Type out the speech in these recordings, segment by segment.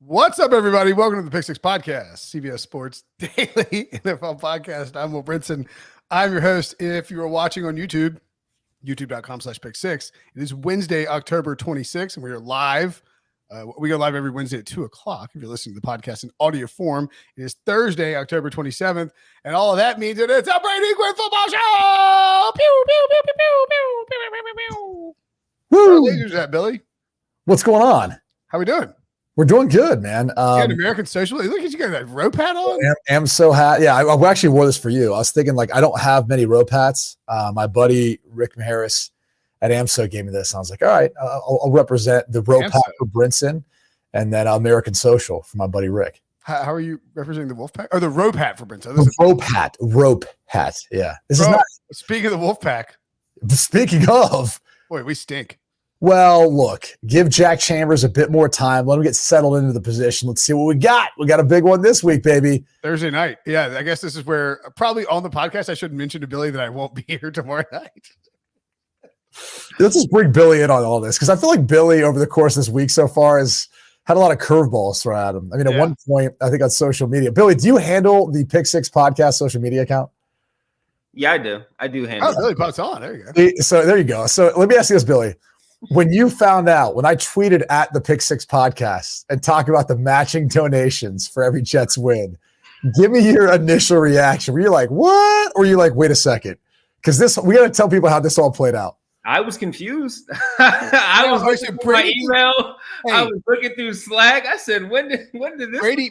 What's up, everybody? Welcome to the Pick Six Podcast, CBS Sports Daily NFL Podcast. I'm Will Brinson. I'm your host. If you are watching on YouTube, youtube.com/pick6. It is Wednesday, October 26th, and we are live. We go live every Wednesday at 2 o'clock. If you're listening to the podcast in audio form, it is Thursday, October 27th, and all of that means that it's a Brady Quinn football show. Pew, pew, pew, pew, pew, pew, pew, pew, pew. Woo! Where are that, Billy? What's going on? How we doing? We're doing good, man. You got an American Social. Look at you got that rope hat on. Am so hat. Yeah, I actually wore this for you. I was thinking, like, I don't have many rope hats. My buddy Rick Harris at AMSO gave me this. And I was like, all right, I'll represent the rope hat for Brinson, and then American Social for my buddy Rick. How are you representing the Wolfpack or the rope hat for Brinson? Rope hat. Yeah. This is Bro, not. Speaking of the Wolfpack. Speaking of, boy, we stink. Well, look, give Jack Chambers a bit more time. Let him get settled into the position. Let's see what we got. We got a big one this week, baby. Thursday night. Yeah, I guess this is where probably on the podcast I should mention to Billy that I won't be here tomorrow night. Let's just bring Billy in on all this because I feel like Billy over the course of this week so far has had a lot of curveballs thrown at him. I mean, at one point, I think on social media. Billy, do you handle the Pick Six Podcast social media account? Yeah, I do. I do handle it. Billy pops on. There you go. So there you go. So let me ask you this, Billy. When you found out, when I tweeted at the Pick Six Podcast and talk about the matching donations for every Jets win, give me your initial reaction. Were you like, what? Or were you like, wait a second? Because we got to tell people how this all played out. I was confused. I was looking through my email. Hey. I was looking through Slack. I said, when did this? Brady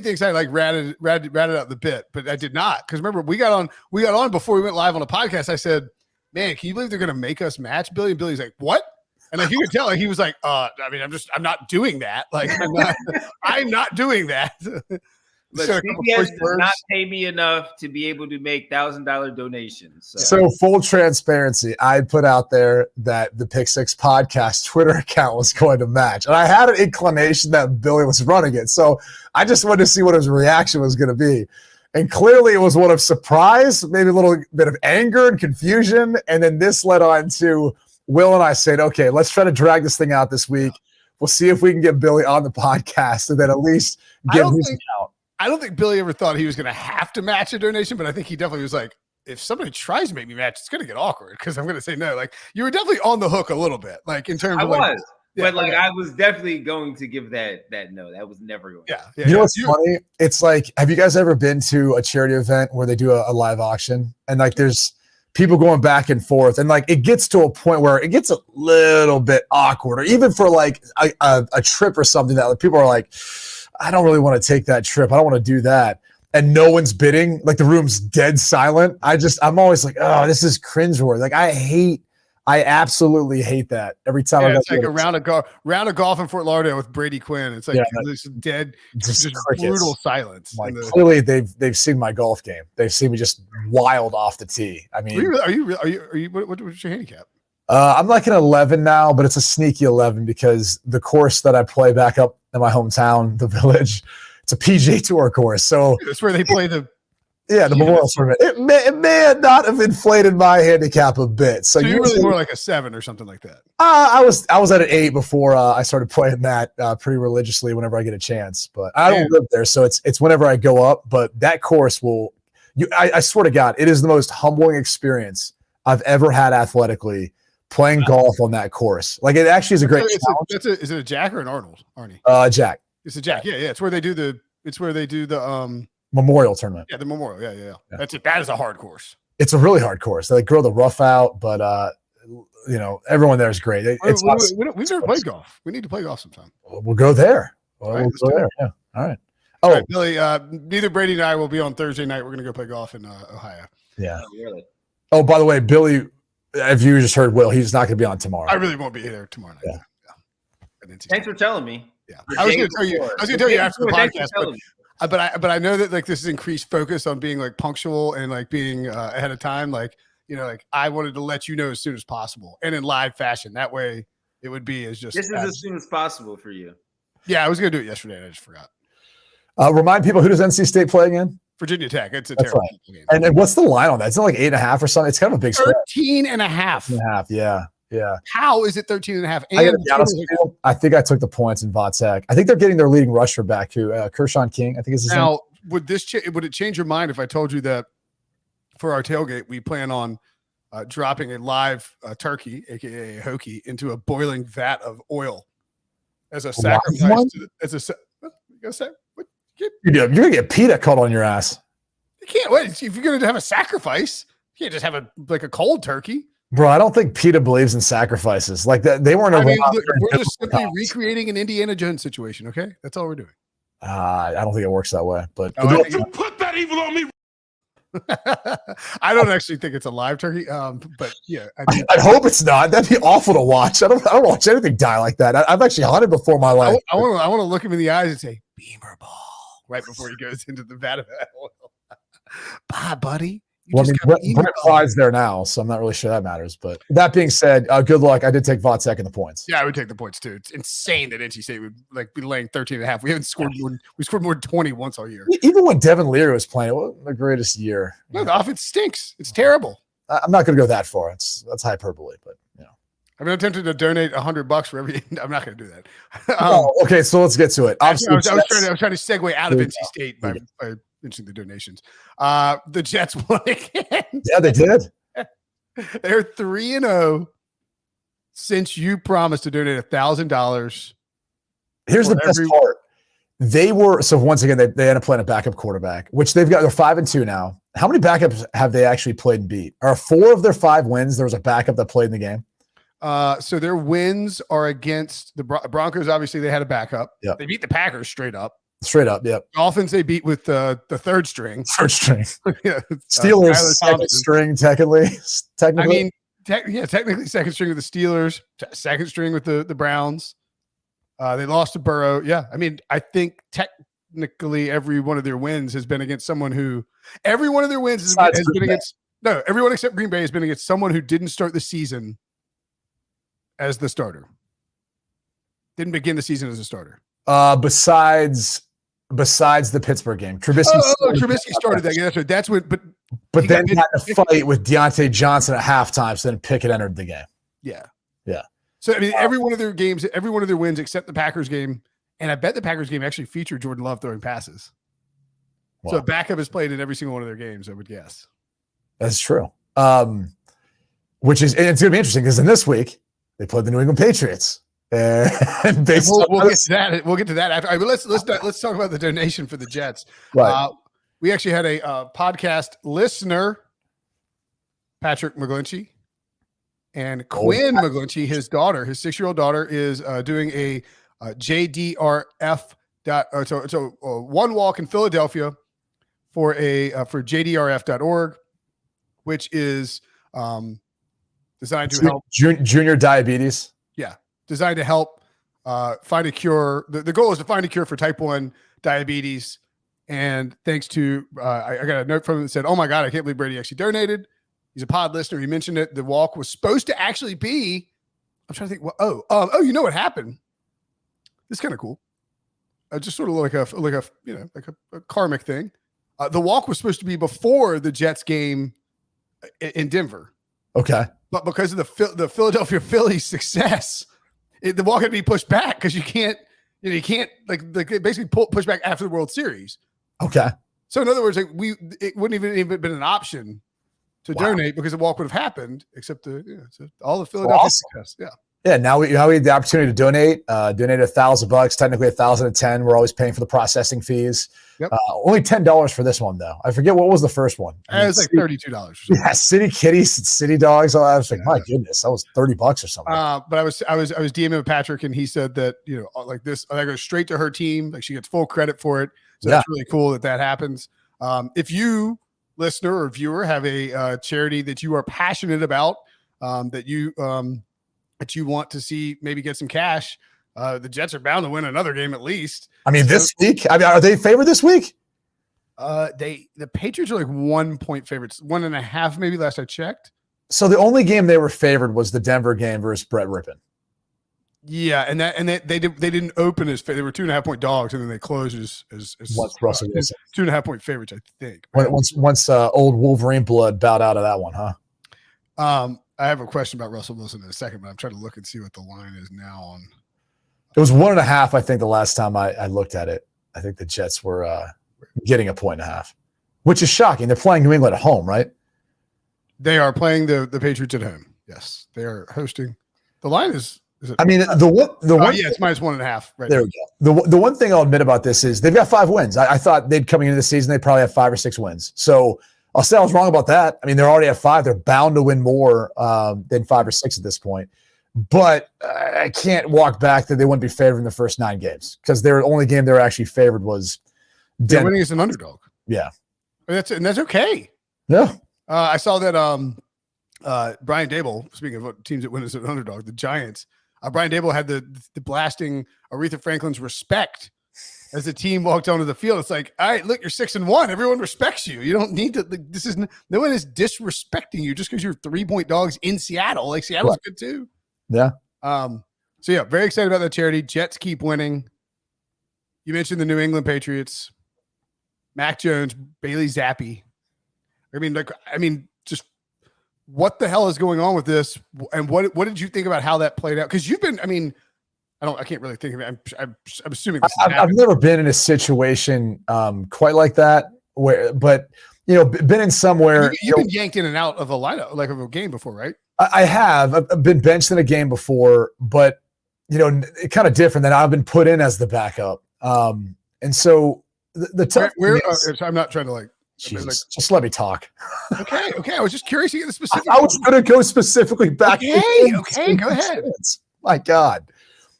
thinks I like ratted out the bit, but I did not. Because remember, we got on before we went live on the podcast. I said, man, can you believe they're going to make us match Billy? And Billy's like, what? And like you could tell, like, he was like, I'm not doing that. Like, I'm not doing that. But CBS does not pay me enough to be able to make $1,000 donations. So full transparency, I put out there that the Pick Six Podcast Twitter account was going to match. And I had an inclination that Billy was running it. So I just wanted to see what his reaction was going to be. And clearly it was one of surprise, maybe a little bit of anger and confusion. And then this led on to Will and I said, okay, let's try to drag this thing out this week. We'll see if we can get Billy on the podcast and then at least give his account. I don't think Billy ever thought he was going to have to match a donation, but I think he definitely was like, if somebody tries to make me match, it's going to get awkward because I'm going to say no. Like, you were definitely on the hook a little bit, like in terms of like. I was definitely going to give that no. That was never going. Yeah. You know what's funny? It's like, have you guys ever been to a charity event where they do a live auction and like there's people going back and forth and like it gets to a point where it gets a little bit awkward, or even for like a trip or something that like, people are like, I don't really want to take that trip. I don't want to do that. And no one's bidding. Like the room's dead silent. I'm always like, oh, this is cringeworthy. Like I absolutely hate that every time. It's like a round of golf in Fort Lauderdale with Brady Quinn. It's like this dead, just brutal silence. Like clearly they've seen my golf game. They've seen me just wild off the tee. I mean, are you what's your handicap? I'm like an 11 now, but it's a sneaky 11 because the course that I play back up in my hometown, the Village, it's a PGA Tour course. So that's where they play the Memorial Tournament. It may not have inflated my handicap a bit. So you're really more like a 7 or something like that. I was at an 8 before I started playing that pretty religiously whenever I get a chance. But I don't live there, so it's whenever I go up. But that course I swear to God, it is the most humbling experience I've ever had athletically playing golf on that course. Like it actually is a great challenge. Is it a Jack or an Arnold, Arnie? Jack. It's a Jack. Yeah. It's where they do the Memorial Tournament. Yeah, the Memorial. Yeah. That's it. That is a hard course. It's a really hard course. They grow the rough out, but everyone there is great. We've never played golf. We need to play golf sometime. We'll go there. We'll go there. Yeah. All right. All right, Billy. Neither Brady and I will be on Thursday night. We're going to go play golf in Ohio. Yeah. Oh, really? Oh, by the way, Billy, if you just heard Will, he's not going to be on tomorrow. I really won't be there tomorrow night. Yeah. Thanks for telling me. Yeah. I was going to tell you after the podcast, but I know that like this is increased focus on being like punctual and like being ahead of time. Like, like I wanted to let you know as soon as possible and in live fashion. That way it would be as just. This is as soon as possible for you. Yeah. I was going to do it yesterday and I just forgot. Remind people, who does NC State play again? Virginia Tech. It's a terrible game. And what's the line on that? It's not like 8.5 or something. It's kind of a big spread. 13.5. Yeah. Yeah. How is it 13.5? I think I took the points in Vatek. I think they're getting their leading rusher back, who Kershawn King, I think is his name. Now, would it change your mind if I told you that for our tailgate, we plan on dropping a live turkey, aka a hokie, into a boiling vat of oil as a sacrifice? You're gonna get PETA caught on your ass. You can't wait. If you're gonna have a sacrifice, you can't just have a cold turkey. Bro, I don't think PETA believes in sacrifices like that. They weren't. We're just simply recreating an Indiana Jones situation. Okay, that's all we're doing. I don't think it works that way. But you put that evil on me. I don't actually think it's a live turkey. But yeah, I hope it's not. That'd be awful to watch. I don't watch anything die like that. I've actually hunted before in my life. I want to look him in the eyes and say, "Beamer ball," right before he goes into the vat of oil. Bye, buddy. Brett flies there now, so I'm not really sure that matters. But that being said, good luck. I did take Vatek in the points. Yeah, I would take the points too. It's insane that NC State would be laying 13.5. We haven't scored more. We scored more than 20 once all year. Even when Devin Leary was playing, it wasn't the greatest year. No, the offense stinks. It's terrible. I'm not going to go that far. That's hyperbole, but I mean, I'm tempted to donate $100 for every. I'm not going to do that. Okay, so let's get to it. I was trying to segue out of NC State by mentioning the donations. The Jets won again. Yeah, they did. They're 3-0 since you promised to donate $1,000. Here's the best part. They were once again they ended up playing a backup quarterback, which they're 5-2 now. How many backups have they actually played and beat? Are 4 of their 5 wins there was a backup that played in the game? So their wins are against the Broncos. Obviously, they had a backup. Yep. They beat the Packers straight up. Yep. Dolphins they beat with the third string. Yeah. Steelers second string technically. I mean, technically second string with the Steelers, second string with the Browns. They lost to Burrow. Yeah, I mean, I think technically every one of their wins has been against someone who. Every one of their wins has been against. No, everyone except Green Bay has been against someone who didn't start the season as the starter. Didn't begin the season as a starter. Besides the Pittsburgh game, Trubisky. Trubisky started that game. That's what. But then he had a fight with Deontay Johnson at halftime. So then Pickett entered the game. Yeah. Yeah. So I mean, every one of their games, every one of their wins, except the Packers game, and I bet the Packers game actually featured Jordan Love throwing passes. Wow. So a backup has played in every single one of their games, I would guess. That's true. Which is, and it's going to be interesting because in this week they played the New England Patriots. And we'll get to that. We'll get to that after. Right, but let's talk about the donation for the Jets. Right. We actually had a podcast listener, Patrick McGlinchey, and Quinn McGlinchey, his daughter, his 6-year-old daughter, is doing a JDRF. One walk in Philadelphia for JDRF.org, which is designed to help junior diabetes. Yeah. Designed to help find a cure. The goal is to find a cure for type 1 diabetes. And thanks to, I got a note from him that said, "Oh my God, I can't believe Brady actually donated." He's a pod listener. He mentioned it. The walk was supposed to actually be, I'm trying to think. You know what happened? This is kind of cool. Just sort of like a karmic thing. The walk was supposed to be before the Jets game in Denver. Okay. But because of the Philadelphia Phillies success, the walk had to be pushed back because you can't basically push back after the World Series. Okay. So in other words, it wouldn't even been an option to donate because the walk would have happened, except all the Philadelphia success. Yeah. Yeah. Now we have the opportunity to donate $1,000, technically 1,010. We're always paying for the processing fees. Yep. Only $10 for this one though. I forget what was the first one. It was like $32. Yeah, City Kitties, City Dogs. I was like, my goodness, that was $30 or something. But I was DMing with Patrick, and he said that like this, I go straight to her team. Like she gets full credit for it. So that's really cool that happens. If you, listener or viewer, have a charity that you are passionate about, that you want to see maybe get some cash. The Jets are bound to win another game at least. I mean, this week. I mean, are they favored this week? The Patriots are like 1 point favorites, 1.5 maybe last I checked. So the only game they were favored was the Denver game versus Brett Rippon. Yeah, and they didn't open as they were 2.5 point dogs, and then they closed as 2.5 point favorites, I think. Once old Wolverine blood bowed out of that one, huh? I have a question about Russell Wilson in a second, but I'm trying to look and see what the line is now on. It was 1.5, I think, the last time I looked at it. I think the Jets were getting 1.5, which is shocking. They're playing New England at home, right? They are playing the Patriots at home. Yes, they are hosting. The line is it? I mean, the one. Yeah, it's -1.5. Right there we go. The one thing I'll admit about this is they've got 5 wins. I thought they'd coming into the season they'd probably have 5 or 6 wins. So I'll say I was wrong about that. I mean, they're already at 5. They're bound to win more than 5 or 6 at this point. But I can't walk back that they wouldn't be favored in the first 9 games because their only game they were actually favored was Denver. They're winning as an underdog. Yeah, and that's okay. Yeah, I saw that Brian Dable. Speaking of what teams that win as an underdog, the Giants. Brian Dable had the blasting Aretha Franklin's "Respect" as the team walked onto the field. It's like, all right, look, you're 6-1. Everyone respects you. You don't need to. This is no one is disrespecting you just because you're 3-point dogs in Seattle. Like Seattle's good too. Yeah. So yeah, very excited about that charity. Jets keep winning. You mentioned the New England Patriots, Mac Jones, Bailey Zappe. I mean, just what the hell is going on with this? And what did you think about how that played out? Because you've been, I can't really think of it. I'm assuming this I've never been in a situation quite like that but been in somewhere. You've been yanked in and out of a lineup, like of a game before, right? I have. I've been benched in a game before, but kind of different than I've been put in as the backup. And so the tough. I'm not trying to Jesus, just let me talk. Okay. I was just curious to get the specific. I was going to go specifically back. Okay, go ahead. My God.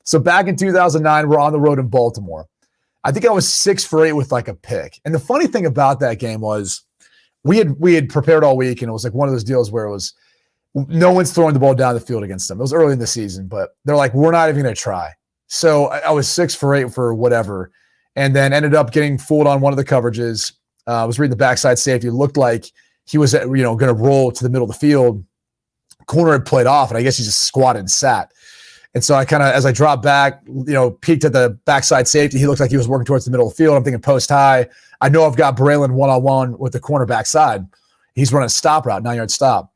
So back in 2009, we're on the road in Baltimore. I think I was 6 for 8 with like a pick. And the funny thing about that game was we had prepared all week, and it was like one of those deals where it was no one's throwing the ball down the field against them. It was early in the season, but they're like, we're not even going to try. So I was 6 for 8 for whatever, and then ended up getting fooled on one of the coverages. I was reading the backside safety. It looked like he was, going to roll to the middle of the field. Corner had played off, and I guess he just squatted and sat. And so I kind of, as I dropped back, peeked at the backside safety. He looked like he was working towards the middle of the field. I'm thinking post high. I know I've got Braylon one-on-one with the corner backside. He's running a stop route, 9-yard stop.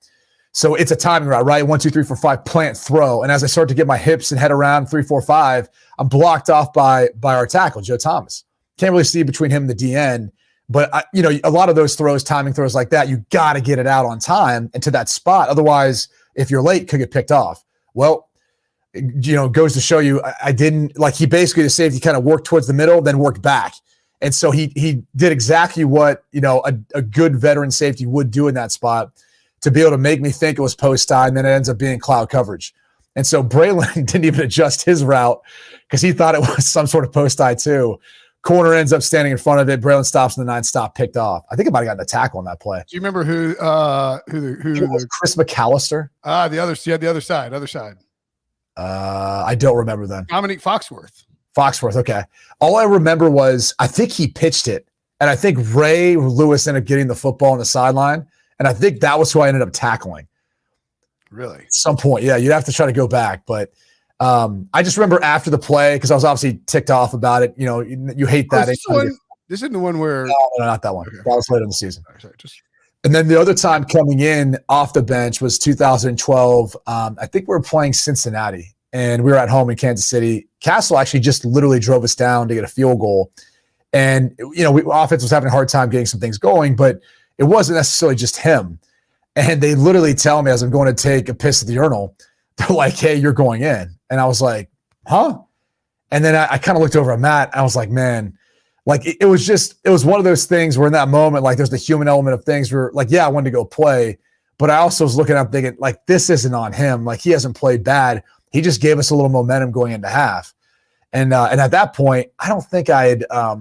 So it's a timing route, right? 1, 2, 3, 4, 5, plant, throw. And as I start to get my hips and head around 3, 4, 5, I'm blocked off by our tackle, Joe Thomas. Can't really see between him and the DN. But, a lot of those throws, timing throws like that, you got to get it out on time and to that spot. Otherwise, if you're late, could get picked off. Well, goes to show you, I didn't, he basically, the safety kind of worked towards the middle, then worked back. And so he did exactly what, a good veteran safety would do in that spot to be able to make me think it was post-tie, and then it ends up being cloud coverage. And so Braylon didn't even adjust his route because he thought it was some sort of post-tie too. Corner ends up standing in front of it. Braylon stops in the 9 stop, picked off. I think it might have gotten a tackle on that play. Do you remember who was Chris McAllister? The other side. I don't remember them. Dominique Foxworth. Okay. All I remember was I think he pitched it, and I think Ray Lewis ended up getting the football on the sideline, and I think that was who I ended up tackling. Really? At some point, yeah. You'd have to try to go back, but I just remember after the play because I was obviously ticked off about it. You hate that. This isn't the one where no, not that one. Okay. That was later in the season. Sorry, And then the other time coming in off the bench was 2012. I think we were playing Cincinnati, and we were at home in Kansas City. Castle actually just literally drove us down to get a field goal. And, offense was having a hard time getting some things going, but it wasn't necessarily just him. And they literally tell me as I'm going to take a piss at the urinal, they're like, hey, you're going in. And I was like, huh? And then I kind of looked over at Matt. And I was like, man, it was one of those things where in that moment, there's the human element of things where yeah, I wanted to go play, but I also was looking up thinking this isn't on him. He hasn't played bad. He just gave us a little momentum going into half. And at that point, I don't think I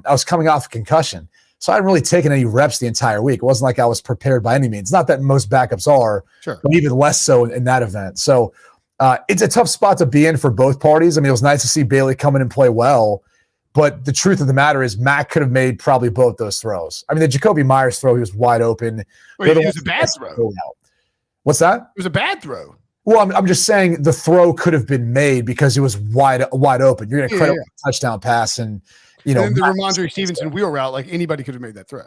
was coming off a concussion. So I hadn't really taken any reps the entire week. It wasn't like I was prepared by any means. Not that most backups are, sure, but even less so in that event. So it's a tough spot to be in for both parties. I mean, it was nice to see Bailey come in and play well, but the truth of the matter is Mac could have made probably both those throws. I mean, the Jacoby Myers throw, he was wide open. Wait, it was a bad throw. What's that? It was a bad throw. Well, I'm just saying the throw could have been made because it was wide open. You're going to credit a touchdown pass and, and then the Ramondre Stevenson wheel route, anybody could have made that throw.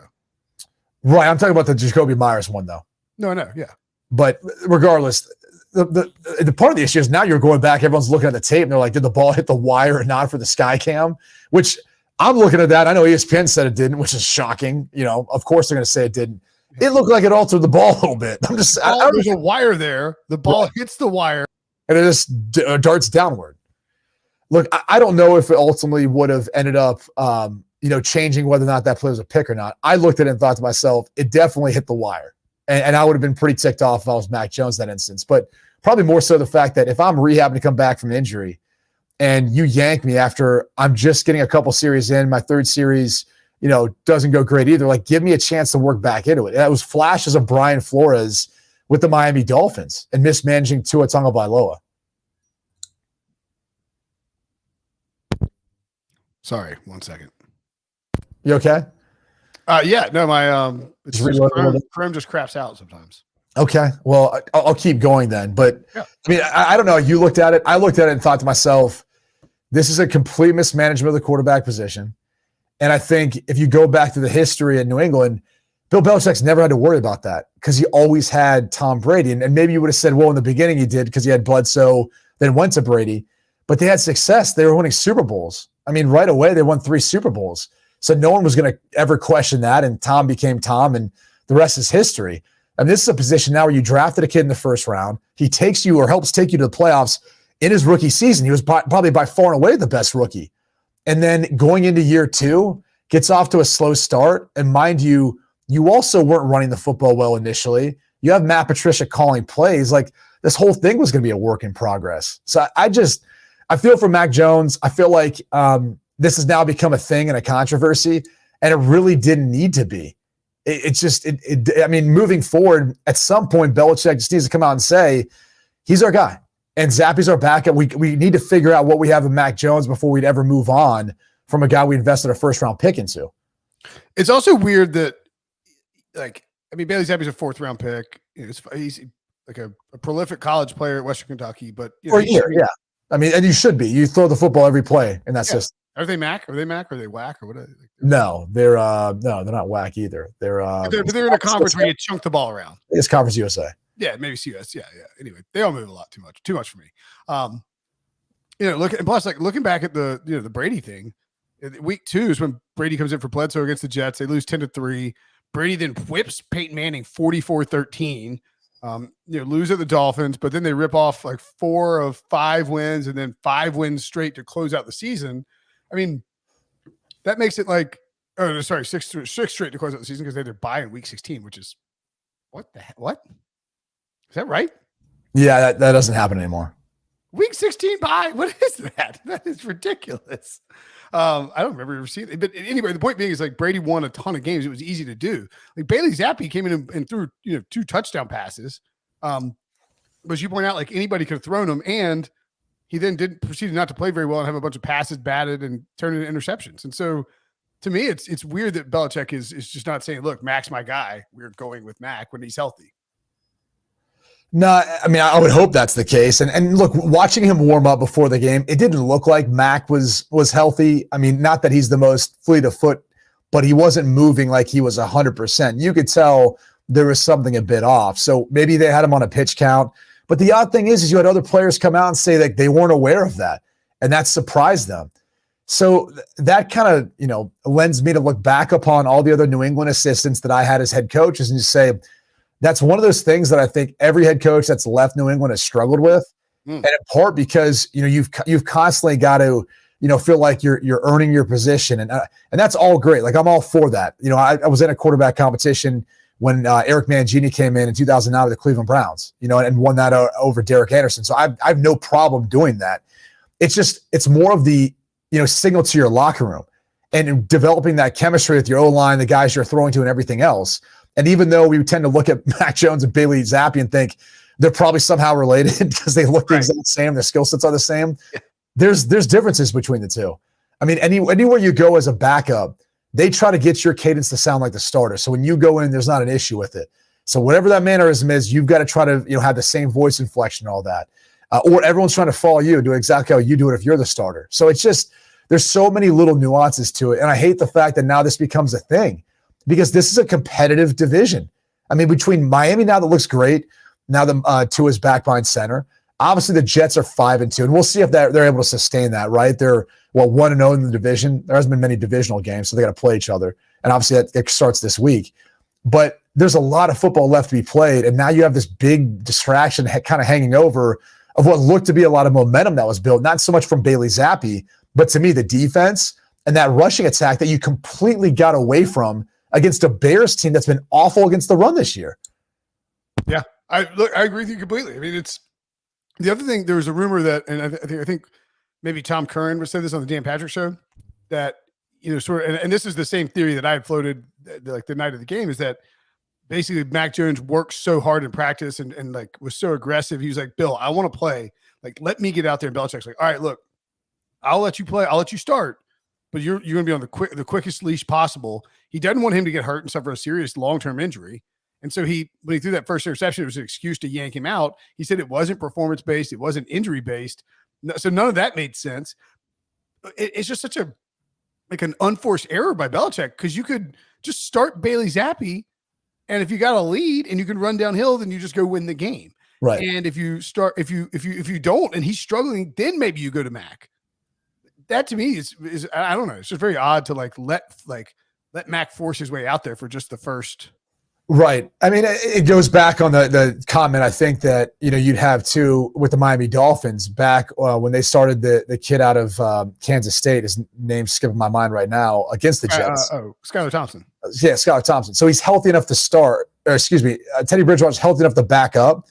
Right. I'm talking about the Jacoby Myers one, though. No, yeah. But regardless, the part of the issue is now you're going back, everyone's looking at the tape and they're like, did the ball hit the wire or not for the sky cam? Which I'm looking at that. I know ESPN said it didn't, which is shocking. Of course they're going to say it didn't. It looked like it altered the ball a little bit. There's a wire there. The ball hits the wire. And it just darts downward. Look, I don't know if it ultimately would have ended up, changing whether or not that play was a pick or not. I looked at it and thought to myself, it definitely hit the wire. And I would have been pretty ticked off if I was Mac Jones in that instance. But probably more so the fact that if I'm rehabbing to come back from an injury and you yank me after I'm just getting a couple series in, my third series, doesn't go great either. Like, give me a chance to work back into it. That was flashes of Brian Flores with the Miami Dolphins and mismanaging Tua Tagovailoa. Sorry, 1 second. You okay? Yeah, no, my Chrome just craps out sometimes. Okay, well, I'll keep going then. But yeah. I mean, I don't know. You looked at it. I looked at it and thought to myself, this is a complete mismanagement of the quarterback position. And I think if you go back to the history in New England, Bill Belichick's never had to worry about that because he always had Tom Brady. And maybe you would have said, well, in the beginning he did because he had Bledsoe, then went to Brady. But they had success. They were winning Super Bowls. I mean, right away, they won 3 Super Bowls. So no one was going to ever question that. And Tom became Tom, and the rest is history. And this is a position now where you drafted a kid in the first round. He takes you or helps take you to the playoffs in his rookie season. He was probably by far and away the best rookie. And then going into year 2, gets off to a slow start. And mind you, you also weren't running the football well initially. You have Matt Patricia calling plays. Like, this whole thing was going to be a work in progress. So I feel for Mac Jones. I feel like this has now become a thing and a controversy, and it really didn't need to be. I mean, moving forward, at some point, Belichick just needs to come out and say, he's our guy, and Zappe's our backup. We need to figure out what we have in Mac Jones before we'd ever move on from a guy we invested a first-round pick into. It's also weird that, Bailey Zappe's a 4th-round pick. He's like a prolific college player at Western Kentucky, but for a year, yeah. I mean, and you should be. You throw the football every play in that system. Are they MAC? Are they whack? Or what? No, they're not whack either. They're in a conference where you chunk the ball around. It's Conference USA. Yeah, maybe CUS. Yeah. Anyway, they all move a lot too much for me. Looking back at the Brady thing, week 2 is when Brady comes in for Bledsoe against the Jets. They lose 10-3. Brady then whips Peyton Manning 44-13. Lose at the Dolphins, but then they rip off like 4 of 5 wins and then 5 wins straight to close out the season. I mean, that makes it 6 straight to close out the season because they had their bye in week 16, which is what the heck? What? Is that right? Yeah, that doesn't happen anymore. Week 16 bye? What is that? That is ridiculous. I don't remember ever seeing it. But anyway, the point being is Brady won a ton of games. It was easy to do. Bailey Zappe came in and threw 2 touchdown passes. But as you point out, anybody could have thrown them, and he then proceeded not to play very well and have a bunch of passes batted and turn into interceptions. And so to me, it's weird that Belichick is just not saying, look, Mac's my guy. We're going with Mac when he's healthy. No, I mean, I would hope that's the case. And look, watching him warm up before the game, it didn't look like Mac was healthy. I mean, not that he's the most fleet of foot, but he wasn't moving like he was 100%. You could tell there was something a bit off. So maybe they had him on a pitch count. But the odd thing is you had other players come out and say that they weren't aware of that, and that surprised them. So that kind of, lends me to look back upon all the other New England assistants that I had as head coaches and just say, that's one of those things that I think every head coach that's left New England has struggled with. And in part because, you've constantly got to, feel like you're earning your position. And that's all great. I'm all for that. I was in a quarterback competition when Eric Mangini came in 2009 with the Cleveland Browns, and won that over Derek Anderson. So I have no problem doing that. It's more of the, signal to your locker room and developing that chemistry with your O-line, the guys you're throwing to and everything else. And even though we tend to look at Mac Jones and Bailey Zappe and think they're probably somehow related because they look the exact same, their skill sets are the same, there's differences between the two. I mean, anywhere you go as a backup, they try to get your cadence to sound like the starter. So when you go in, there's not an issue with it. So whatever that mannerism is, you've got to try to have the same voice inflection, all that. Or everyone's trying to follow you and do exactly how you do it if you're the starter. So it's just, there's so many little nuances to it. And I hate the fact that now this becomes a thing because this is a competitive division. I mean, between Miami now that looks great, Now the Tua's back behind center. Obviously, the Jets are 5-2, and we'll see if they're able to sustain that. Right? They're 1-0 in the division. There hasn't been many divisional games, so they got to play each other, and obviously that it starts this week. But there's a lot of football left to be played, and now you have this big distraction kind of hanging over of what looked to be a lot of momentum that was built, not so much from Bailey Zappe, but to me, the defense and that rushing attack that you completely got away from against a Bears team that's been awful against the run this year. Yeah, I agree with you completely. I mean, it's the other thing. There was a rumor that, and I think maybe Tom Curran would say this on the Dan Patrick show, that sort of, and this is the same theory that I had floated like the night of the game, is that basically Mac Jones worked so hard in practice and like was so aggressive. He was like, Bill, I want to play. Like, let me get out there. And Belichick's like, all right, look, I'll let you play. I'll let you start, but you're going to be on the quickest leash possible. He doesn't want him to get hurt and suffer a serious long-term injury. And so when he threw that first interception, it was an excuse to yank him out. He said it wasn't performance-based. It wasn't injury-based. So none of that made sense. It's just such an unforced error by Belichick, because you could just start Bailey Zappe, and if you got a lead and you can run downhill, then you just go win the game. Right. And if you don't, and he's struggling, then maybe you go to Mac. That to me is I don't know. It's just very odd to let Mac force his way out there for just the first. Right. I mean, it goes back on the comment, I think, that, you'd have too with the Miami Dolphins back when they started the kid out of Kansas State. His name's skipping my mind right now, against the Jets. Skylar Thompson. Yeah, Skylar Thompson. So he's healthy enough to start, or excuse me, Teddy Bridgewater's healthy enough to back up,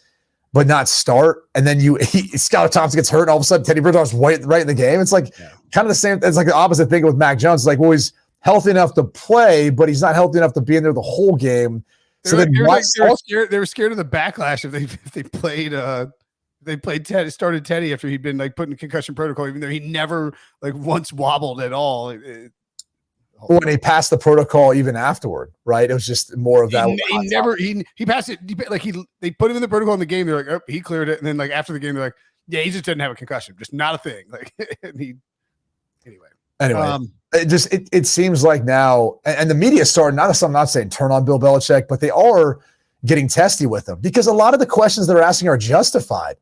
but not start. And then Skylar Thompson gets hurt, and all of a sudden Teddy Bridgewater's right in the game. It's like kind of the same. It's like the opposite thing with Mac Jones. It's like, well, he's healthy enough to play, but he's not healthy enough to be in there the whole game. So they were scared of the backlash if they played Teddy, started Teddy after he'd been like put in concussion protocol, even though he never like once wobbled at all. When he passed the protocol even afterward, right? It was just more of that. He passed it. They put him in the protocol in the game. They're like, oh, he cleared it. And then like after the game, they're like, yeah, he just didn't have a concussion. Just not a thing. Like, Anyway, it seems like now, and the media started, I'm not saying turn on Bill Belichick, but they are getting testy with him, because a lot of the questions they're asking are justified.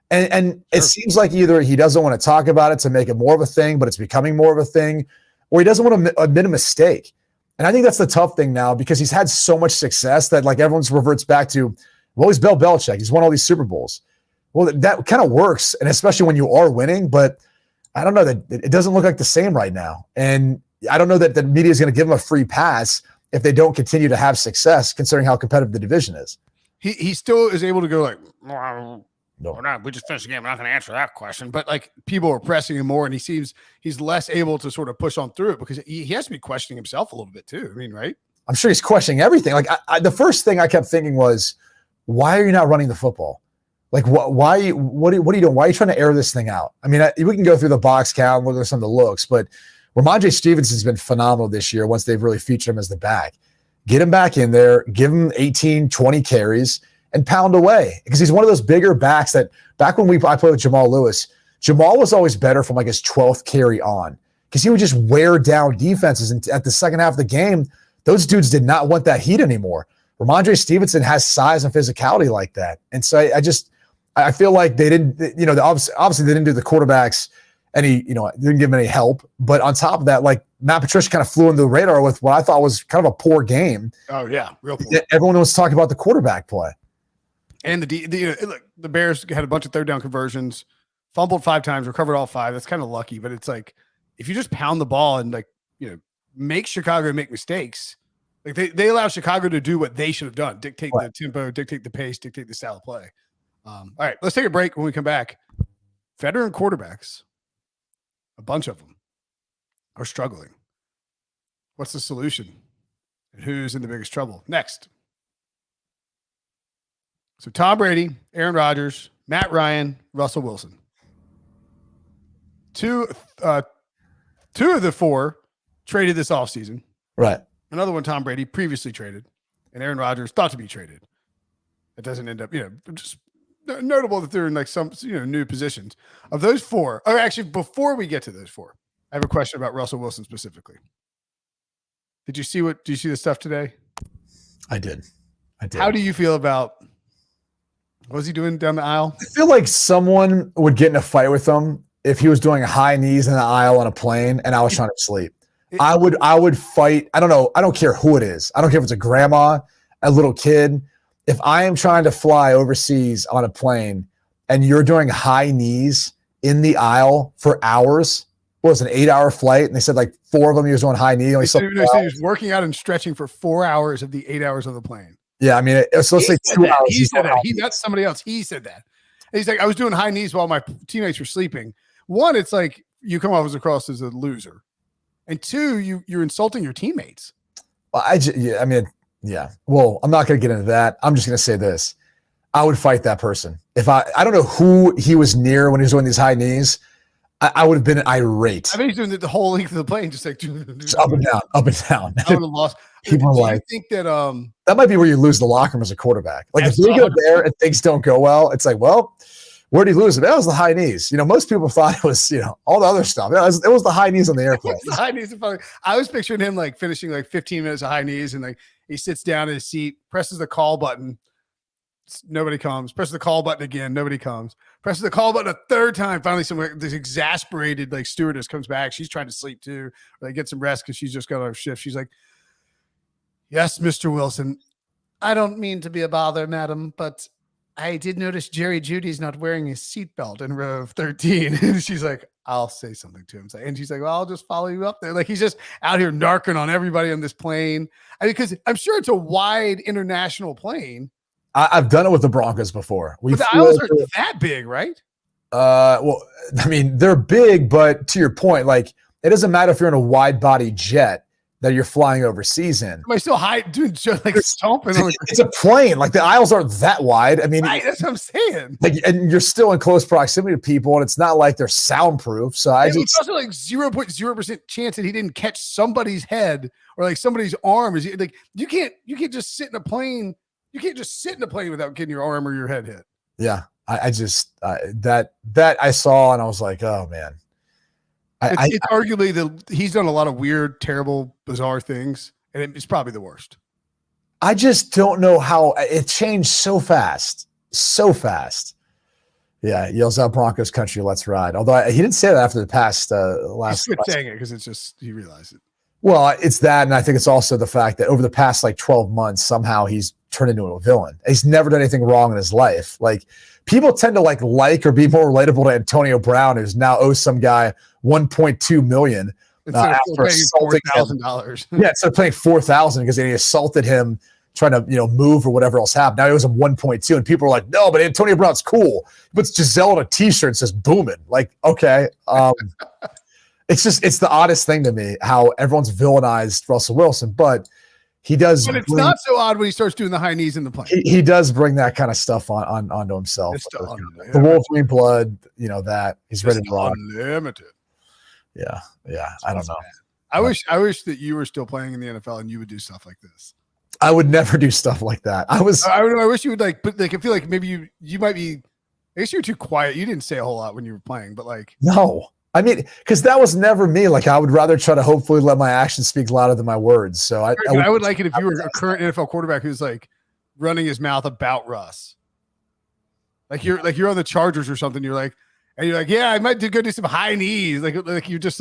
And it seems like either he doesn't want to talk about it to make it more of a thing, but it's becoming more of a thing, or he doesn't want to admit a mistake. And I think that's the tough thing now, because he's had so much success that like everyone reverts back to, well, he's Bill Belichick. He's won all these Super Bowls. Well, that kind of works, and especially when you are winning, but I don't know, that it doesn't look like the same right now. And I don't know that the media is going to give him a free pass if they don't continue to have success, considering how competitive the division is. He still is able to go like, no, we're not. We just finished the game. We're not going to answer that question. But like people are pressing him more, and he seems he's less able to sort of push on through it, because he has to be questioning himself a little bit too. I mean, right? I'm sure he's questioning everything. Like the first thing I kept thinking was, why are you not running the football? Like, why? What are you doing? Why are you trying to air this thing out? I mean, we can go through the box count and look at some of the looks, but Ramondre Stevenson's been phenomenal this year once they've really featured him as the back. Get him back in there, give him 18, 20 carries, and pound away. Because he's one of those bigger backs that back when I played with Jamal Lewis, Jamal was always better from like his 12th carry on, because he would just wear down defenses. And at the second half of the game, those dudes did not want that heat anymore. Ramondre Stevenson has size and physicality like that. And so I feel like they didn't, obviously they didn't do the quarterbacks any, didn't give them any help. But on top of that, like Matt Patricia kind of flew under the radar with what I thought was kind of a poor game. Oh yeah, real poor. Everyone was talking about the quarterback play. And the Bears had a bunch of third down conversions, fumbled 5 times, recovered all 5. That's kind of lucky, but it's like if you just pound the ball and make Chicago make mistakes, like they allow Chicago to do what they should have done: dictate the tempo, dictate the pace, dictate the style of play. All right, let's take a break. When we come back, veteran quarterbacks, a bunch of them, are struggling. What's the solution? And who's in the biggest trouble? Next. So Tom Brady, Aaron Rodgers, Matt Ryan, Russell Wilson. Two of the 4 traded this offseason. Right. Another one, Tom Brady, previously traded. And Aaron Rodgers thought to be traded. It doesn't end up, just notable that they're in like some new positions. Of those 4, or actually before we get to those 4, I have a question about Russell Wilson specifically. Did you see the stuff today? I did. How do you feel about What was he doing down the aisle? I feel like someone would get in a fight with him if he was doing high knees in the aisle on a plane and I was trying to sleep. I would fight. I don't know. I don't care who it is. I don't care if it's a grandma, a little kid. If I am trying to fly overseas on a plane and you're doing high knees in the aisle for hours, what was it, an 8-hour flight? And they said like 4 of them he was doing high knee. He was working out and stretching for 4 hours of the 8 hours of the plane. Yeah, I mean, so let's say 2 hours. He said that. He not somebody else. He said that. And he's like, I was doing high knees while my teammates were sleeping. One, it's like you come off across as a loser, and 2, you're insulting your teammates. Well, yeah. Well, I'm not going to get into that. I'm just going to say this: I would fight that person if I don't know who he was near when he was doing these high knees. I would have been irate. I mean, he's doing the whole length of the plane, just like just up and down, up and down. I would have lost. People are like, I think that that might be where you lose the locker room as a quarterback. Like if you go there and things don't go well, it's like, well, where did he lose it? That was the high knees. Most people thought it was, all the other stuff. It was the high knees on the airplane. The high knees. I was picturing him like finishing like 15 minutes of high knees, and like he sits down in his seat, presses the call button. Nobody comes. Presses the call button again. Nobody comes. Presses the call button a third time. Finally, this exasperated like stewardess comes back. She's trying to sleep too. Or they get some rest because she's just got her shift. She's like, "Yes, Mr. Wilson. I don't mean to be a bother, madam, but I did notice Jerry Judy's not wearing his seatbelt in row of 13." And she's like, "I'll say something to him." And she's like, "Well, I'll just follow you up there." Like he's just out here narking on everybody on this plane. I mean, because I'm sure it's a wide international plane. I've done it with the Broncos before. But the aisles are that big, right? Well, I mean, they're big, but to your point, like it doesn't matter if you're in a wide body jet that you're flying overseas in. Am I still high, dude? Like stomping. It's a plane. Like the aisles aren't that wide. I mean, right, that's what I'm saying. Like, and you're still in close proximity to people, and it's not like they're soundproof. So it's also like 0.0% chance that he didn't catch somebody's head or like somebody's arm. Like you can't just sit in a plane. You can't just sit in a plane without getting your arm or your head hit. Yeah, I just that I saw and I was like, oh man. It's arguably he's done a lot of weird, terrible, bizarre things, and it's probably the worst. I just don't know how it changed so fast. Yeah, yells out Broncos country, let's ride. Although he didn't say that after the past last. He quit saying it because it's just he realized it. Well, it's that, and I think it's also the fact that over the past like 12 months, somehow he's turned into a villain. He's never done anything wrong in his life. Like people tend to like or be more relatable to Antonio Brown, who's now owes some guy $1.2 million after assaulting $4,000. Yeah, instead of paying $4,000 because he assaulted him trying to move or whatever else happened. Now he owes him 1.2, and people are like, no, but Antonio Brown's cool. He puts Giselle on a T-shirt and says "booming." Like, okay. It's the oddest thing to me how everyone's villainized Russell Wilson, but he does. But it's not so odd when he starts doing the high knees in the plane. He does bring that kind of stuff onto himself. The Wolverine blood, that he's ready to run. Unlimited. Yeah. I don't know. I wish that you were still playing in the NFL and you would do stuff like this. I would never do stuff like that. I wish you would but I feel like maybe you might be. I guess you're too quiet. You didn't say a whole lot when you were playing, but no. I mean, because that was never me. Like, I would rather try to hopefully let my actions speak louder than my words. So I would like it if you were a current NFL quarterback who's like running his mouth about Russ. Like you're on the Chargers or something. You're like, yeah, I might go do some high knees. Like you're just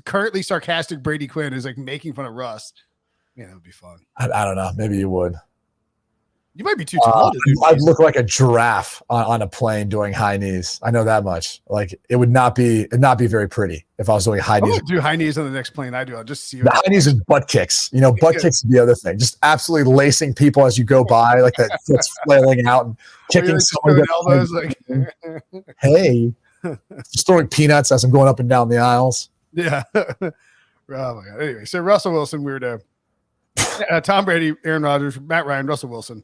currently sarcastic Brady Quinn who's like making fun of Russ. Yeah, that would be fun. I don't know. Maybe you would. You might be too tall to do I'd look like a giraffe on a plane doing high knees. I know that much. Like it would not be very pretty if I was doing high knees. I'm gonna do high knees on the next plane I do. I'll just see the high knees and butt kicks. Butt kicks is the other thing. Just absolutely lacing people as you go by, like that foot's flailing out and kicking someone. Elbows, hey, just throwing peanuts as I'm going up and down the aisles. Yeah. Oh my god. Anyway, so Russell Wilson, weirdo. Tom Brady, Aaron Rodgers, Matt Ryan, Russell Wilson.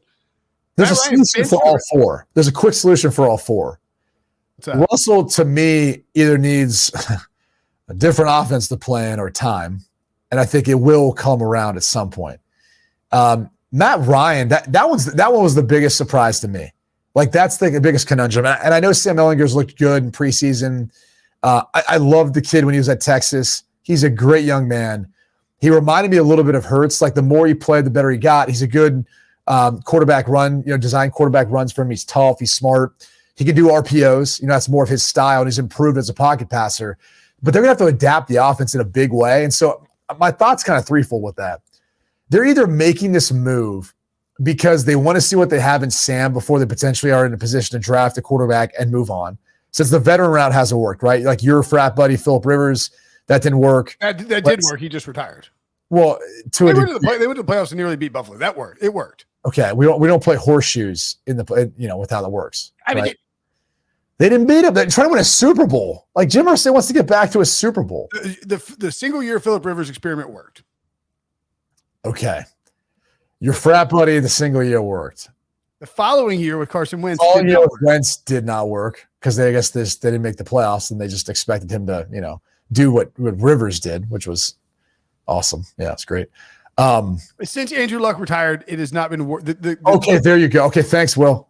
There's a solution for all four. There's a quick solution for all four. Russell, to me, either needs a different offense to play in or time, and I think it will come around at some point. Matt Ryan, that one was the biggest surprise to me. Like that's the biggest conundrum. And I know Sam Ehlinger's looked good in preseason. I loved the kid when he was at Texas. He's a great young man. He reminded me a little bit of Hurts. Like the more he played, the better he got. He's a good quarterback run, design quarterback runs for him. He's tough. He's smart. He can do RPOs. That's more of his style, and he's improved as a pocket passer. But they're going to have to adapt the offense in a big way. And so my thought's kind of threefold with that. They're either making this move because they want to see what they have in Sam before they potentially are in a position to draft a quarterback and move on. Since the veteran route hasn't worked, right? Like your frat buddy, Phillip Rivers, that didn't work. That did work. He just retired. Well, they went to the playoffs and nearly beat Buffalo. That worked. It worked. Okay, we don't play horseshoes with how that works. I mean, right? They didn't beat him. They're trying to win a Super Bowl. Like Jim Irsay wants to get back to a Super Bowl. The single year Phillip Rivers experiment worked. Okay, your frat buddy, the single year worked. The following year with Carson Wentz, Wentz did not work because they didn't make the playoffs and they just expected him to do what Rivers did, which was awesome. Yeah, it's great. Since Andrew Luck retired, it has not been okay, there you go. Okay, thanks, Will.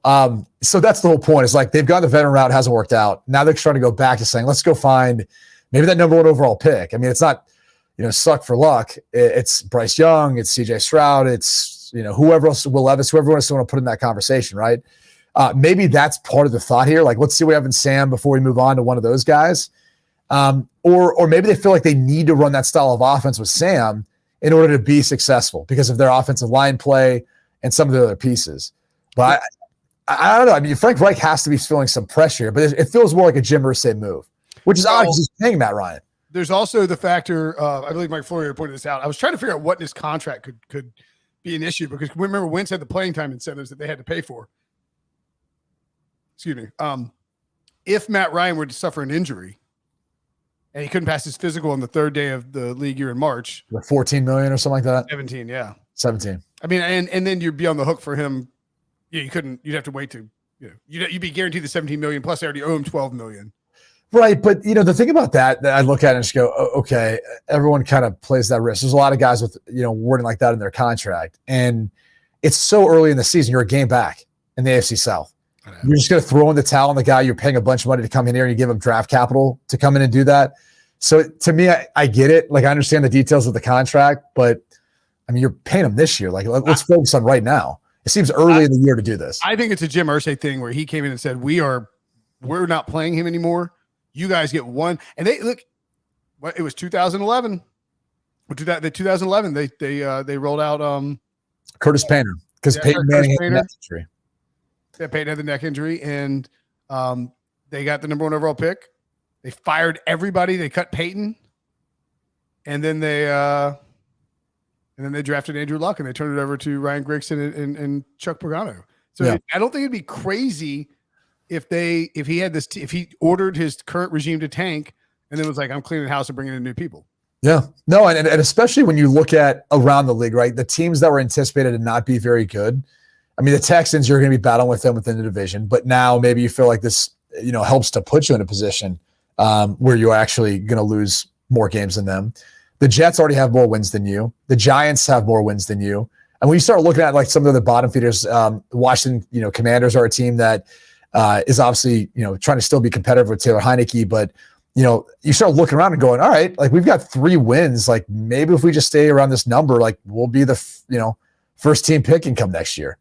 So that's the whole point. It's like they've gone the veteran route, hasn't worked out. Now they're trying to go back to saying, let's go find maybe that number 1 overall pick. I mean, it's not, suck for luck. It's Bryce Young, it's CJ Stroud, it's whoever else, Will Levis, whoever else you want to put in that conversation, right? Maybe that's part of the thought here. Like, let's see what we have in Sam before we move on to one of those guys. Or maybe they feel like they need to run that style of offense with Sam in order to be successful because of their offensive line play and some of the other pieces. But I don't know. I mean, Frank Reich has to be feeling some pressure, but it feels more like a Jim Irsay move, which is odd because he's paying Matt Ryan. There's also the factor, I believe Mike Florio pointed this out. I was trying to figure out what in his contract could be an issue because remember Wentz had the playing time incentives that they had to pay for. Excuse me. If Matt Ryan were to suffer an injury, and he couldn't pass his physical on the 3rd day of the league year in March. Like $14 million or something like that? 17, yeah. 17. I mean, and then you'd be on the hook for him. Yeah, you'd have to wait to, you'd be guaranteed the 17 million plus they already owe him 12 million. Right. But, the thing about that I look at it and just go, okay, everyone kind of plays that risk. There's a lot of guys with, wording like that in their contract. And it's so early in the season. You're a game back in the AFC South. You're just going to throw in the towel on the guy you're paying a bunch of money to come in here and you give him draft capital to come in and do that. So to me, I get it. Like I understand the details of the contract, but I mean, you're paying him this year. Like let's focus on right now. It seems early in the year to do this. I think it's a Jim Irsay thing where he came in and said, we're not playing him anymore. You guys get one. And they look, it was 2011. The 2011, they rolled out Curtis Painter because Peyton Manning had the neck injury. Yeah, Peyton had the neck injury, and they got the number 1 overall pick. They fired everybody. They cut Peyton, and then they drafted Andrew Luck, and they turned it over to Ryan Grigson and Chuck Pagano. So yeah. I don't think it'd be crazy if he ordered his current regime to tank, and then was like, I'm cleaning house and bringing in new people. Yeah, no, and especially when you look at around the league, right? The teams that were anticipated to not be very good. I mean, the Texans, you're going to be battling with them within the division, but now maybe you feel like this, helps to put you in a position where you're actually going to lose more games than them. The Jets already have more wins than you. The Giants have more wins than you. And when you start looking at like some of the bottom feeders, Washington, Commanders are a team that is obviously, trying to still be competitive with Taylor Heineke, but you start looking around and going, all right, like we've got 3 wins. Like maybe if we just stay around this number, like we'll be the, first team pick and come next year.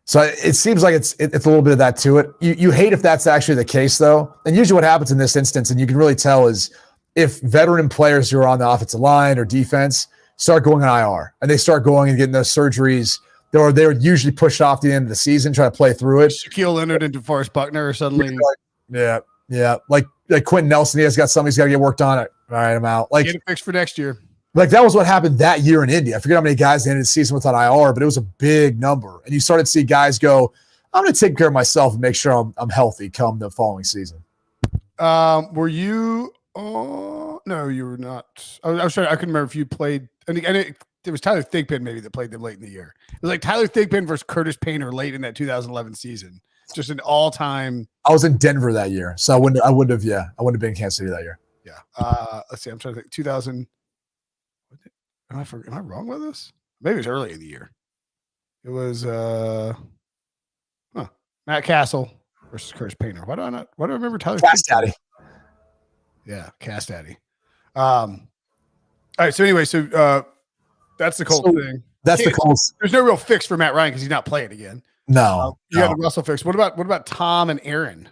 So it seems like it's a little bit of that to it. You hate if that's actually the case, though. And usually what happens in this instance, and you can really tell, is if veteran players who are on the offensive line or defense start going on IR and they start going and getting those surgeries, they're usually pushed off the end of the season, try to play through it. Shaquille Leonard and DeForest Buckner are suddenly. Yeah. Like Quentin Nelson, he's got something he's got to get worked on. All right, I'm out. Like, get it fixed for next year. Like that was what happened that year in Indy. I forget how many guys they ended the season with on IR, but it was a big number. And you started to see guys go, I'm going to take care of myself and make sure I'm healthy come the following season. Were you? Oh no, you were not. I was trying. I couldn't remember if you played. And it was Tyler Thigpen maybe that played them late in the year. It was like Tyler Thigpen versus Curtis Painter late in that 2011 season. Just an all-time. I was in Denver that year, so I wouldn't have been in Kansas City that year. Yeah. Let's see. I'm trying to think. 2000. Am I wrong with this? Maybe it was early in the year. It was Matt Castle versus Curtis Painter. Why do I remember Tyler? Cast Daddy. Yeah, Cast Daddy. All right. So anyway, that's the Colts thing. That's the Colts. There's no real fix for Matt Ryan because he's not playing again. No, you got the Russell fix. What about Tom and Aaron?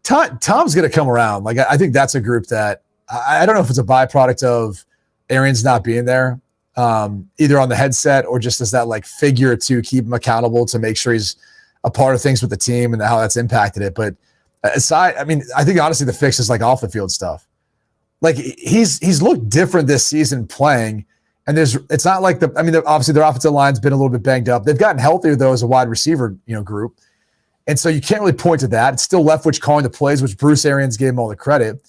Tom's going to come around. Like I think that's a group that I don't know if it's a byproduct of Aaron's not being there, either on the headset or just as that like figure to keep him accountable to make sure he's a part of things with the team and how that's impacted it. But aside, I mean, I think honestly the fix is like off the field stuff. Like he's looked different this season playing, and it's not like obviously their offensive line's been a little bit banged up. They've gotten healthier though as a wide receiver group, and so you can't really point to that. It's still Leftwich calling the plays, which Bruce Arians gave him all the credit.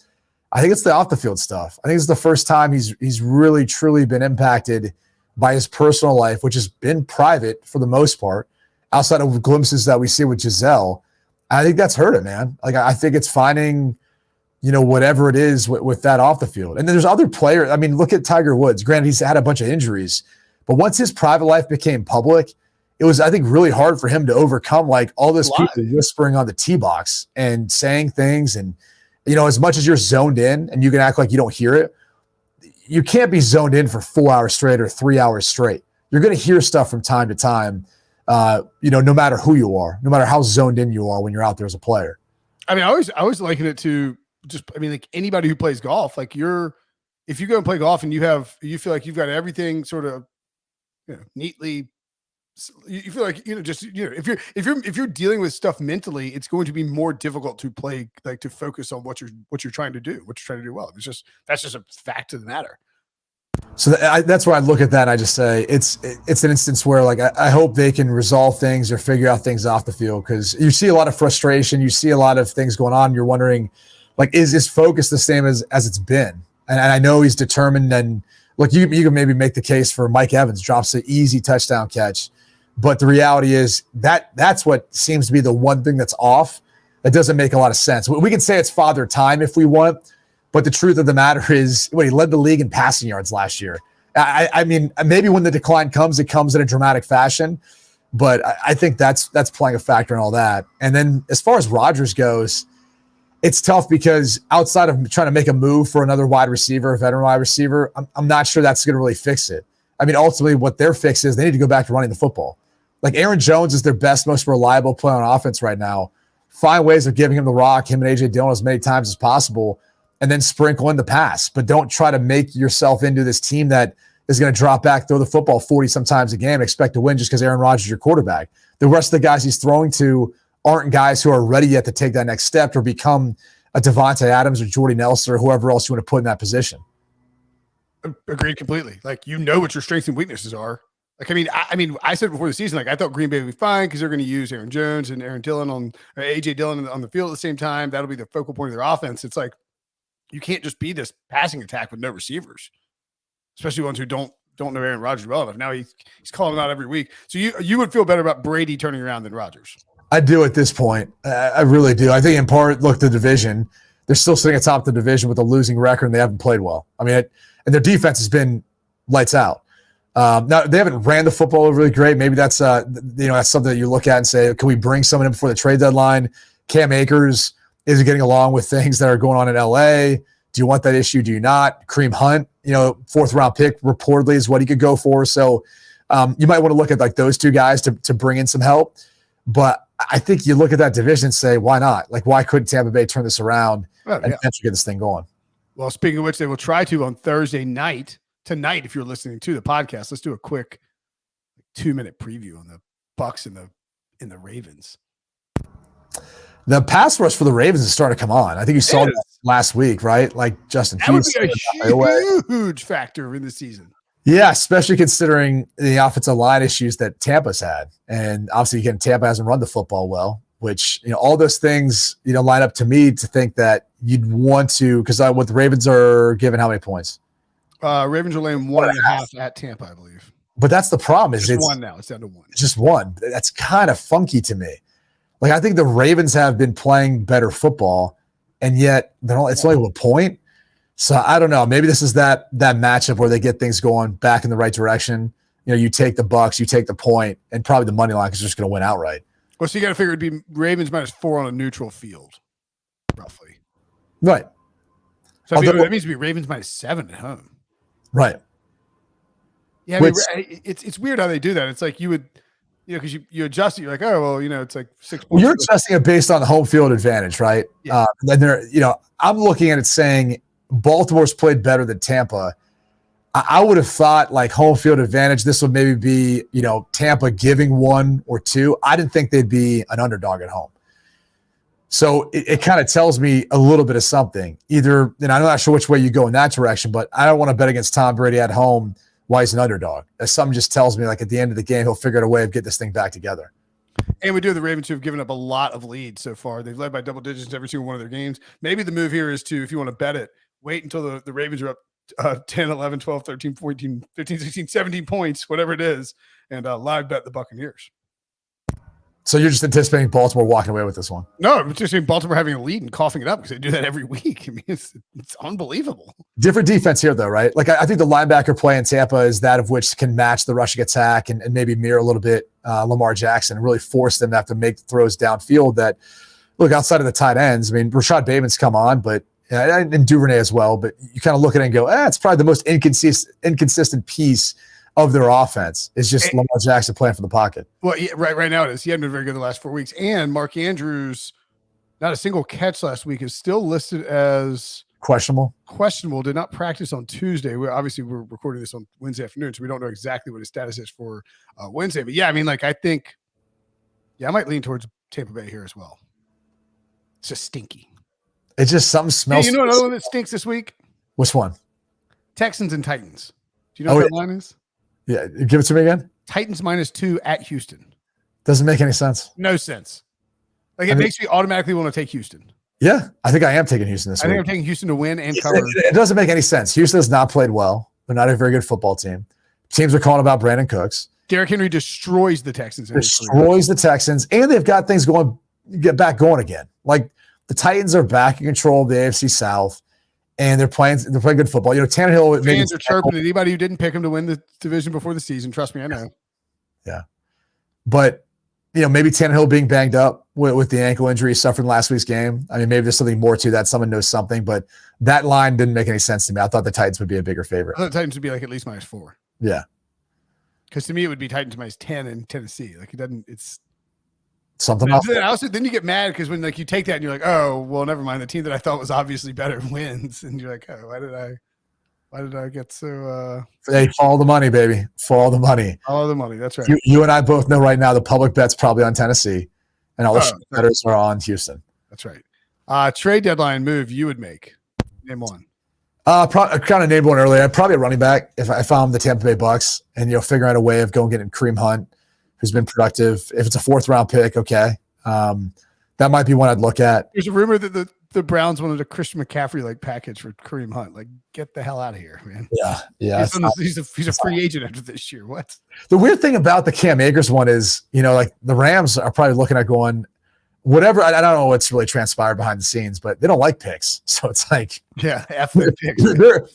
I think it's the off the field stuff. I think it's the first time he's really truly been impacted by his personal life, which has been private for the most part, outside of glimpses that we see with Giselle. I think that's hurt him, man. Like I think it's finding, whatever it is with that off the field. And then there's other players. I mean, look at Tiger Woods. Granted, he's had a bunch of injuries, but once his private life became public, it was, I think, really hard for him to overcome like all those people whispering on the tee box and saying things. And, as much as you're zoned in and you can act like you don't hear it, you can't be zoned in for 4 hours straight or 3 hours straight. You're going to hear stuff from time to time, no matter who you are, no matter how zoned in you are when you're out there as a player. I mean, I always liken it to like anybody who plays golf, like if you go and play golf and you feel like you've got everything sort of, neatly, you feel like, if you're dealing with stuff mentally, it's going to be more difficult to play, like to focus on what you're trying to do, well. That's just a fact of the matter. So that's where I look at that. And I just say it's an instance where like I hope they can resolve things or figure out things off the field, because you see a lot of frustration, you see a lot of things going on. And you're wondering, like, is his focus the same as it's been? And I know he's determined. And look, you can maybe make the case for Mike Evans drops an easy touchdown catch, but the reality is that's what seems to be the one thing that's off. That doesn't make a lot of sense. We can say it's father time if we want. But the truth of the matter is, he led the league in passing yards last year. I mean, maybe when the decline comes, it comes in a dramatic fashion. But I think that's playing a factor in all that. And then as far as Rodgers goes, it's tough because outside of trying to make a move for another wide receiver, a veteran wide receiver, I'm not sure that's going to really fix it. I mean, ultimately, what their fix is, they need to go back to running the football. Like Aaron Jones is their best, most reliable player on offense right now. Find ways of giving him the rock, him and A.J. Dillon, as many times as possible, and then sprinkle in the pass. But don't try to make yourself into this team that is going to drop back, throw the football 40 sometimes a game, and expect to win just because Aaron Rodgers is your quarterback. The rest of the guys he's throwing to aren't guys who are ready yet to take that next step or become a Devontae Adams or Jordy Nelson or whoever else you want to put in that position. Agreed completely. Like, what your strengths and weaknesses are. Like, I said before the season, like I thought Green Bay would be fine because they're going to use Aaron Jones and AJ Dillon on the field at the same time. That'll be the focal point of their offense. It's like, you can't just be this passing attack with no receivers, especially ones who don't know Aaron Rodgers well enough. Now he's calling him out every week. So you would feel better about Brady turning around than Rodgers. I do at this point. I really do. I think in part, look, the division, they're still sitting atop the division with a losing record and they haven't played well. I mean, and their defense has been lights out. Now they haven't ran the football really great. Maybe that's that's something that you look at and say, can we bring someone in before the trade deadline? Cam Akers isn't getting along with things that are going on in LA. Do you want that issue? Do you not? Kareem Hunt, fourth round pick reportedly is what he could go for. So you might want to look at like those two guys to bring in some help. But I think you look at that division and say, why not? Like, why couldn't Tampa Bay turn this around and eventually get this thing going? Well, speaking of which, they will try to on Thursday night. Tonight, if you're listening to the podcast, let's do a quick 2-minute preview on the Bucs and the Ravens. The pass rush for the Ravens is starting to come on. I think you saw that last week, right? Like Justin Fields. That would be a huge factor in the season. Yeah, especially considering the offensive line issues that Tampa's had. And obviously, again, Tampa hasn't run the football well, which, all those things, line up to me to think that you'd want to, because what the Ravens are given how many points? Ravens are laying 1.5 at Tampa, I believe. But that's the problem. It's one now. It's down to one. It's just one. That's kind of funky to me. Like, I think the Ravens have been playing better football, and yet it's only a point. So I don't know. Maybe this is that matchup where they get things going back in the right direction. You take the Bucs, you take the point, and probably the money line is just going to win outright. Well, so you got to figure it'd be Ravens -4 on a neutral field, roughly. Right. So that means it'd be Ravens -7 at home. Right. Yeah, I mean, it's weird how they do that. It's like you would, because you adjust it. You're like, oh, well, it's like 6 points. Well, you're adjusting it based on the home field advantage, right? Yeah. And then I'm looking at it saying Baltimore's played better than Tampa. I would have thought like home field advantage, this would maybe be, Tampa giving 1 or 2. I didn't think they'd be an underdog at home. So it kind of tells me a little bit of something. Either, and I'm not sure which way you go in that direction, but I don't want to bet against Tom Brady at home while he's an underdog. Something just tells me like at the end of the game, he'll figure out a way of getting this thing back together. And we do have the Ravens who have given up a lot of leads so far. They've led by double digits every single one of their games. Maybe the move here is to, if you want to bet it, wait until the Ravens are up 10, 11, 12, 13, 14, 15, 16, 17 points, whatever it is, and live bet the Buccaneers. So you're just anticipating Baltimore walking away with this one? No, I'm just saying Baltimore having a lead and coughing it up because they do that every week. I mean, it's unbelievable. Different defense here, though, right? Like I think the linebacker play in Tampa is that of which can match the rushing attack and maybe mirror a little bit Lamar Jackson and really force them to have to make throws downfield that, look, outside of the tight ends, I mean, Rashad Bateman's come on, but and Duvernay as well, but you kind of look at it and go, it's probably the most inconsistent piece of their offense. It's just Lamar Jackson playing from the pocket. Well, yeah, right now it is. He hadn't been very good the last 4 weeks. And Mark Andrews, not a single catch last week, is still listed as questionable. Did not practice on Tuesday. We're recording this on Wednesday afternoon, so we don't know exactly what his status is for Wednesday. But yeah, I mean, I think, I might lean towards Tampa Bay here as well. It's just stinky. It's just something smells. Hey, you know another one that stinks this week? Which one? Texans and Titans. Do you know what that line is? Yeah, give it to me again. Titans -2 at Houston. Doesn't make any sense. No sense. It makes me automatically want to take Houston. Yeah, I think I am taking Houston this week. I think I'm taking Houston to win and cover. It doesn't make any sense. Houston has not played well. They're not a very good football team. Teams are calling about Brandon Cooks. Derrick Henry destroys the Texans. And they've got things get back going again. Like the Titans are back in control of the AFC South. And they're playing good football. Tannehill. Fans are chirping anybody who didn't pick him to win the division before the season. Trust me, I know. Yeah, but maybe Tannehill being banged up with the ankle injury he suffered in last week's game. I mean, maybe there's something more to that. Someone knows something, but that line didn't make any sense to me. I thought the Titans would be a bigger favorite. I thought the Titans would be at least -4. Yeah, because to me it would be Titans -10 in Tennessee. It doesn't. It's something else. Then you get mad because when you take that and you're like, oh well, never mind. The team that I thought was obviously better wins, and you're like, oh, why did I get so? Hey, follow the money, baby. Follow the money. Follow the money. That's right. You and I both know right now the public bet's probably on Tennessee, and all the bettors are on Houston. That's right. Trade deadline move you would make. Name one. I kind of named one earlier. Probably a running back if I found the Tampa Bay Bucks, and figure out a way of going getting Kareem Hunt, who's been productive. If it's a 4th round pick, okay. That might be one I'd look at. There's a rumor that the Browns wanted a Christian McCaffrey package for Kareem Hunt. Get the hell out of here, man. Yeah. He's a free agent after this year. What? The weird thing about the Cam Akers one is, the Rams are probably looking at going, whatever. I don't know what's really transpired behind the scenes, but they don't like picks. So it's like, F their picks.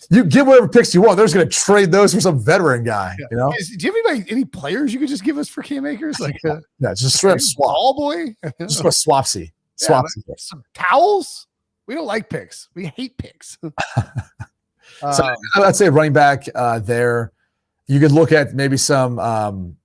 You give whatever picks you want. They're just going to trade those for some veteran guy. Do you have any players you could just give us for Cam Akers? Just straight up swap. Ball boy? Just go swapsy. Some towels? We don't like picks. We hate picks. So I'd say running back there. You could look at maybe some, an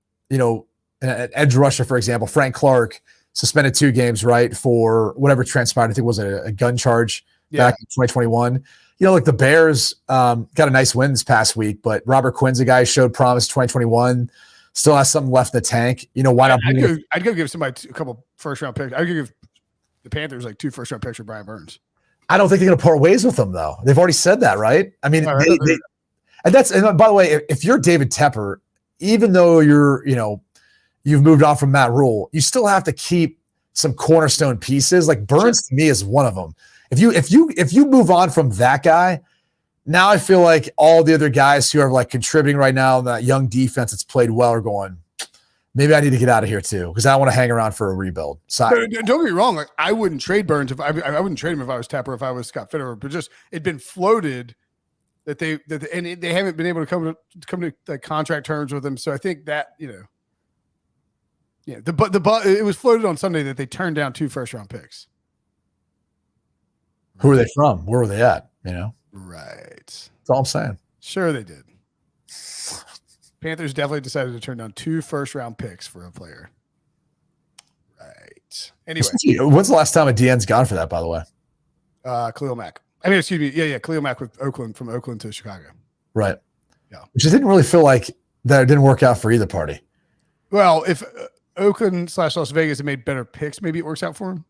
edge rusher, for example. Frank Clark suspended 2 games, right, for whatever transpired. I think it was a gun charge back in 2021. The Bears got a nice win this past week, but Robert Quinn's a guy who showed promise 2021. Still has something left in the tank. Why not? I'd go give somebody a couple 1st-round picks. I'd give the Panthers 2 1st-round picks for Brian Burns. I don't think they're going to part ways with them, though. They've already said that, right? I mean, and by the way, if you're David Tepper, even though you've moved on from Matt Rule, you still have to keep some cornerstone pieces. Like Burns to me is one of them. If you move on from that guy, now I feel like all the other guys who are contributing right now in that young defense that's played well are going, maybe I need to get out of here too, because I don't want to hang around for a rebuild. So don't get me wrong. I wouldn't trade Burns I wouldn't trade him if I was Tapper, if I was Scott Fitterer, but just it'd been floated that they haven't been able to come to contract terms with him. So I think that, it was floated on Sunday that they turned down 2 1st-round picks. Who are they from? Where were they at? Right. That's all I'm saying. Sure they did. Panthers definitely decided to turn down 2 first-round picks for a player. Right. Anyway. When's the last time a DN's gone for that, by the way? Khalil Mack. I mean, excuse me. Yeah. Khalil Mack with Oakland, from Oakland to Chicago. Right. Yeah. Which I didn't really feel like that it didn't work out for either party. Well, if Oakland/Las Vegas had made better picks, maybe it works out for him.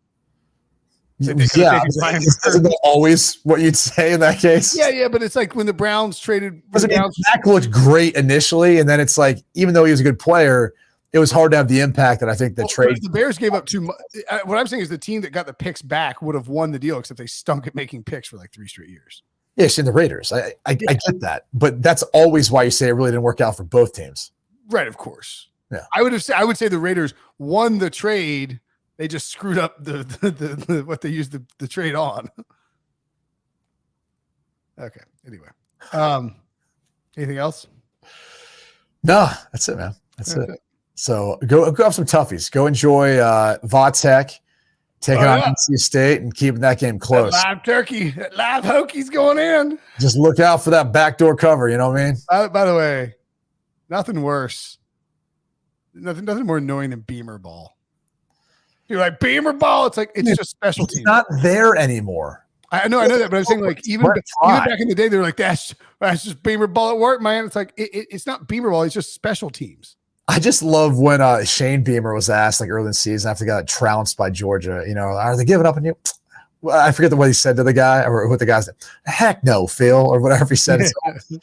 Isn't that always what you'd say in that case? Yeah, but it's like when the Browns traded. Mack looked great initially, and then it's like, even though he was a good player, it was hard to have the impact that I think the trade. The Bears gave up too much. What I'm saying is the team that got the picks back would have won the deal, except they stunk at making picks for like 3 straight years. Yeah, in the Raiders. I get that, but that's always why you say it really didn't work out for both teams. Right, of course. Yeah, I would say the Raiders won the trade. They just screwed up the what they used the trade on. Okay. Anyway, anything else? No, that's it, man. That's it. So go have some toughies. Go enjoy Vatech taking on NC State and keeping that game close. That live turkey, that live Hokies going in. Just look out for that backdoor cover. You know what I mean? By the way, nothing worse. Nothing more annoying than Beamer ball. You're like, Beamer ball. It's like, it's just special teams. It's not there anymore. I know that, but I'm saying, like, even back in the day, they were like, that's just Beamer ball at work, man. It's like, it's not Beamer ball. It's just special teams. I just love when Shane Beamer was asked, like, early in the season after he got trounced by Georgia, are they giving up on you? Well, I forget what he said to the guy, or what the guy said. Heck no, Phil, or whatever he said.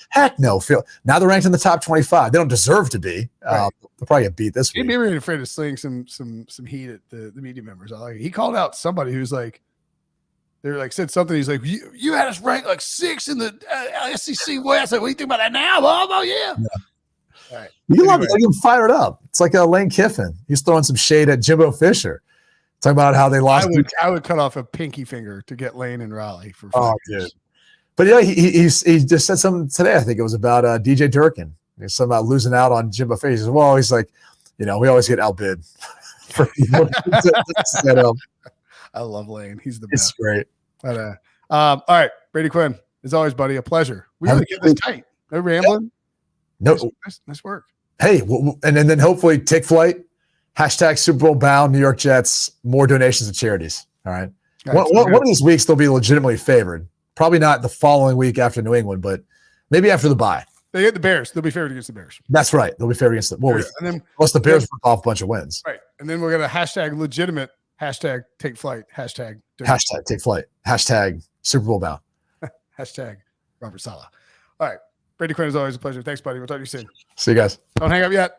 Heck no, Phil. Now they're ranked in the top 25. They don't deserve to be. Right. They'll probably get beat this week. Maybe we're afraid of sling some heat at the media members. He called out somebody who's like, they're like, said something. He's like, you had us ranked like 6th in the SEC West. Like, what do you think about that now, Bob? Oh yeah. All right. You love it. They get fired up. It's like Lane Kiffin. He's throwing some shade at Jimbo Fisher. Talking about how they lost. I would cut off a pinky finger to get Lane and Raleigh for 5 years. Dude. But yeah, he just said something today. I think it was about DJ Durkin. He's something about losing out on Jimbo Fisher. He says, well, he's like, we always get outbid for people to set up. I love Lane. He's the best. It's great. But, all right, Brady Quinn, as always, buddy, a pleasure. We really get this tight. No rambling. No, nice work. Hey, and then hopefully take flight. # Super Bowl bound New York Jets. More donations to charities. All right. One of these weeks they'll be legitimately favored. Probably not the following week after New England, but maybe after the bye. They get the Bears. They'll be favored against the Bears. That's right. They'll be favored against the plus the Bears rip off a bunch of wins. Right. And then we're going to # legitimate, # take flight, # take flight, # Super Bowl bound. # Robert Saleh. All right. Brady Quinn, is always a pleasure. Thanks, buddy. We'll talk to you soon. See you guys. Don't hang up yet.